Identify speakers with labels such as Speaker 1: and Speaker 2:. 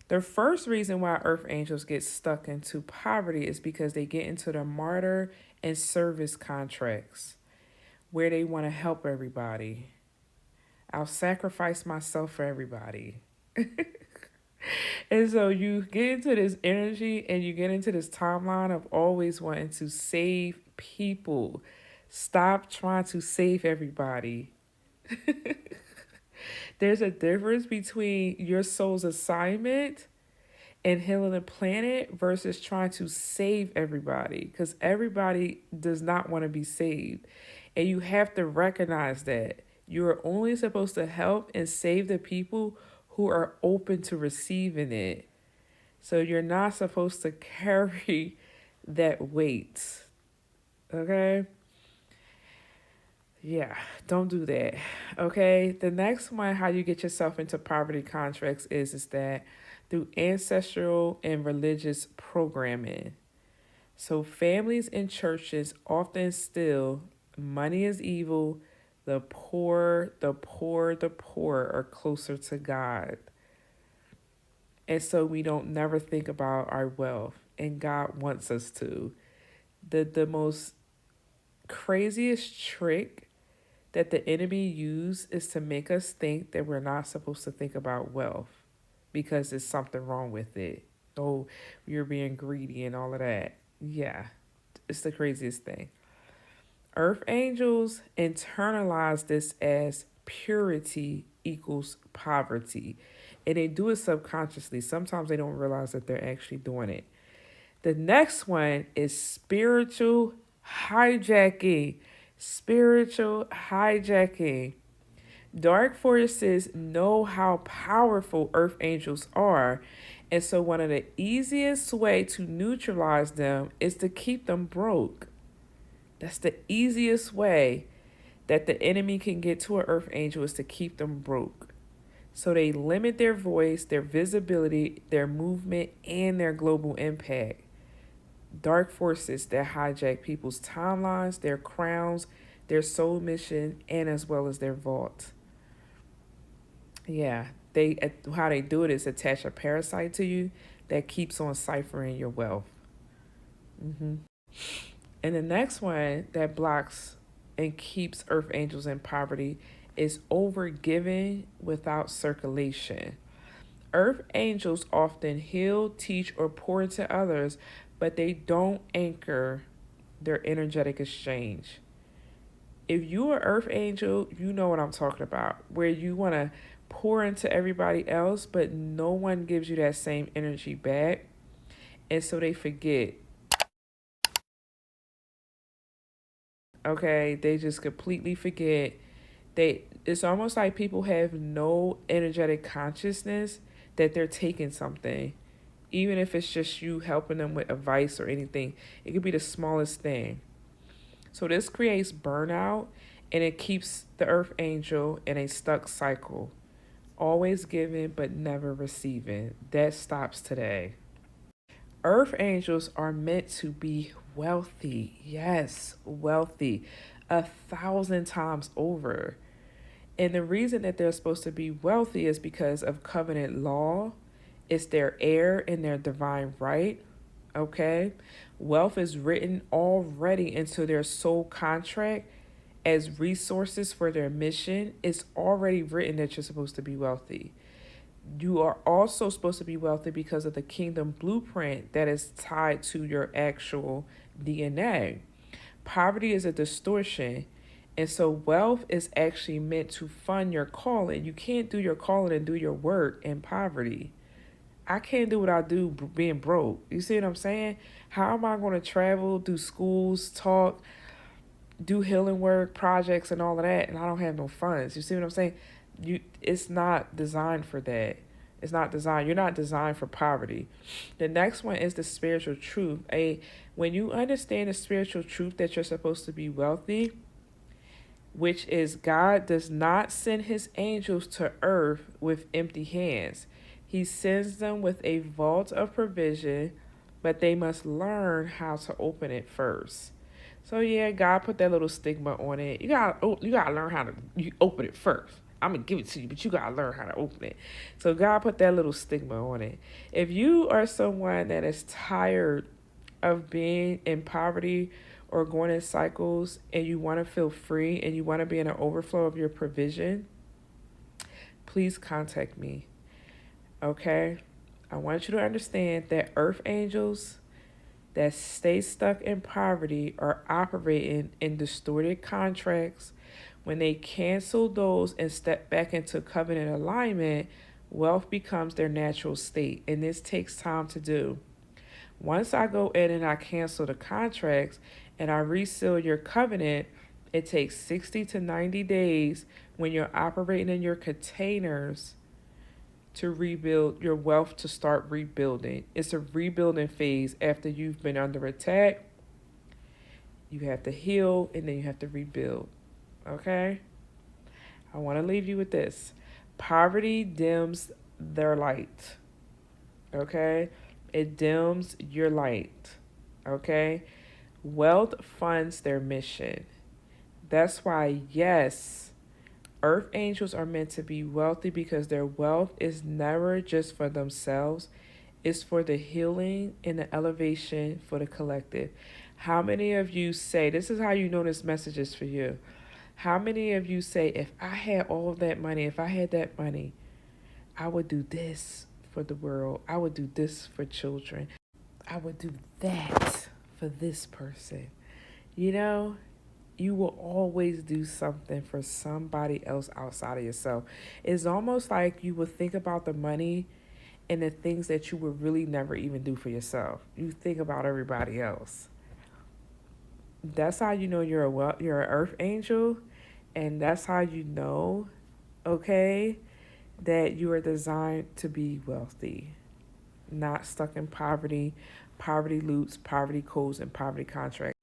Speaker 1: The first reason why earth angels get stuck into poverty is because they get into the martyr and service contracts where they want to help everybody. I'll sacrifice myself for everybody. And so you get into this energy and you get into this timeline of always wanting to save people. Stop trying to save everybody. There's a difference between your soul's assignment and healing the planet versus trying to save everybody, because everybody does not want to be saved. And you have to recognize that you are only supposed to help and save the people who are open to receiving it. So you're not supposed to carry that weight. Okay? Yeah, don't do that. Okay? The next one, how you get yourself into poverty contracts is that through ancestral and religious programming. So families and churches often still money is evil, the poor are closer to God. And so we don't never think about our wealth, and God wants us to. The most craziest trick that the enemy used is to make us think that we're not supposed to think about wealth because there's something wrong with it. Oh, you're being greedy and all of that. Yeah, it's the craziest thing. Earth angels internalize this as purity equals poverty. And they do it subconsciously. Sometimes they don't realize that they're actually doing it. The next one is spiritual hijacking. Spiritual hijacking. Dark forces know how powerful earth angels are. And so one of the easiest way to neutralize them is to keep them broke. That's the easiest way that the enemy can get to an earth angel, is to keep them broke. So they limit their voice, their visibility, their movement, and their global impact. Dark forces that hijack people's timelines, their crowns, their soul mission, and as well as their vault. Yeah, how they do it is attach a parasite to you that keeps on ciphering your wealth. hmm And the next one that blocks and keeps earth angels in poverty is overgiving without circulation. Earth angels often heal, teach, or pour into others, but they don't anchor their energetic exchange. If you're an earth angel, you know what I'm talking about, where you want to pour into everybody else, but no one gives you that same energy back. And so they forget. Okay, they just completely forget. It's almost like people have no energetic consciousness that they're taking something, even if it's just you helping them with advice or anything. It could be the smallest thing. So this creates burnout, and it keeps the earth angel in a stuck cycle, always giving but never receiving. That stops today. Earth angels are meant to be wealthy. Yes, wealthy. 1,000 times over. And the reason that they're supposed to be wealthy is because of covenant law. It's their heir and their divine right. Okay? Wealth is written already into their soul contract as resources for their mission. It's already written that you're supposed to be wealthy. You are also supposed to be wealthy because of the kingdom blueprint that is tied to your actual DNA. Poverty is a distortion. And so wealth is actually meant to fund your calling. You can't do your calling and do your work in poverty. I can't do what I do being broke. You see what I'm saying? How am I going to travel, do schools, talk, do healing work, projects, and all of that, and I don't have no funds? You see what I'm saying? It's not designed for that. It's not designed. You're not designed for poverty. The next one is the spiritual truth. When you understand the spiritual truth that you're supposed to be wealthy, which is God does not send his angels to earth with empty hands. He sends them with a vault of provision, but they must learn how to open it first. So yeah, God put that little stigma on it. You gotta learn how to open it first. I'm going to give it to you, but you got to learn how to open it. So God put that little stigma on it. If you are someone that is tired of being in poverty or going in cycles, and you want to feel free and you want to be in an overflow of your provision, please contact me. Okay? I want you to understand that earth angels that stay stuck in poverty are operating in distorted contracts. When they cancel those and step back into covenant alignment, wealth becomes their natural state, and this takes time to do. Once I go in and I cancel the contracts and I reseal your covenant, it takes 60 to 90 days when you're operating in your containers to rebuild your wealth, to start rebuilding. It's a rebuilding phase after you've been under attack. You have to heal and then you have to rebuild. Okay? I want to leave you with this. Poverty dims their light. Okay? It dims your light. Okay? Wealth funds their mission. That's why, yes, earth angels are meant to be wealthy, because their wealth is never just for themselves. It's for the healing and the elevation for the collective. How many of you say, this is how you know this message is for you. How many of you say, if I had all of that money, if I had that money, I would do this for the world. I would do this for children. I would do that for this person. You know, you will always do something for somebody else outside of yourself. It's almost like you would think about the money and the things that you would really never even do for yourself. You think about everybody else. That's how you know you're an earth angel, and that's how you know, okay, that you are designed to be wealthy, not stuck in poverty, poverty loops, poverty codes, and poverty contracts.